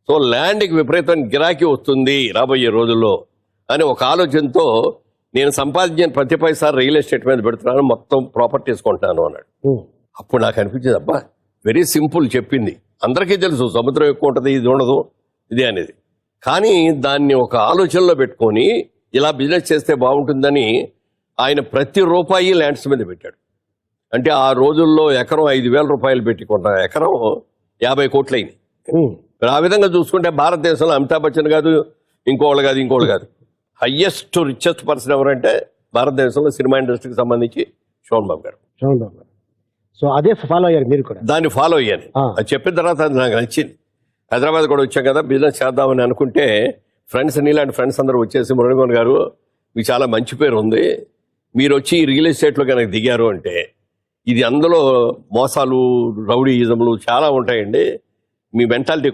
So ల్యాండ్కి విపరీతం గిరాకీ వస్తుంది రాబోయే రోజుల్లో అని ఒక ఆలోచనతో నేను సంపాదించిన ప్రతి పైసా రియల్ ఎస్టేట్ మీద పెడుతున్నాను, మొత్తం ప్రాపర్టీస్ కొంటున్నాను అన్నాడు. అప్పుడు నాకు అనిపించింది, అబ్బా వెరీ సింపుల్ చెప్పింది, అందరికీ తెలుసు సముద్రం ఎక్కువ ఉంటుంది, ఇది ఉండదు ఇది అనేది. కానీ దాన్ని ఒక ఆలోచనలో పెట్టుకొని ఇలా బిజినెస్ చేస్తే బాగుంటుందని ఆయన ప్రతి రూపాయి ల్యాండ్స్ మీద పెట్టాడు. అంటే ఆ రోజుల్లో ఎకరం 5,000 రూపాయలు పెట్టి కొంట ఎకరం 50 కోట్లయింది. ఆ విధంగా చూసుకుంటే భారతదేశంలో అమితాబ్ బచ్చన్ కాదు, ఇంకోళ్ళు కాదు, హయ్యెస్ట్ రిచెస్ట్ పర్సన్ ఎవరంటే భారతదేశంలో సినిమా ఇండస్ట్రీకి సంబంధించి శోభన్ బాబు గారు. సో అదే ఫాలో అయ్యారు మీరు కూడా? దాన్ని ఫాలో అయ్యాను. అది చెప్పిన తర్వాత అది నాకు నచ్చింది. హైదరాబాద్ కూడా వచ్చాం కదా, బిజినెస్ చేద్దామని అనుకుంటే ఫ్రెండ్స్, నీలాంటి ఫ్రెండ్స్ అందరూ వచ్చేసి, మురళీమోహన్ గారు మీకు చాలా మంచి పేరు ఉంది, మీరు వచ్చి రియల్ ఎస్టేట్లో కనుక దిగారు అంటే ఇది అందులో మోసాలు, రౌడీయిజంలు చాలా ఉంటాయండి, మీ మెంటాలిటీ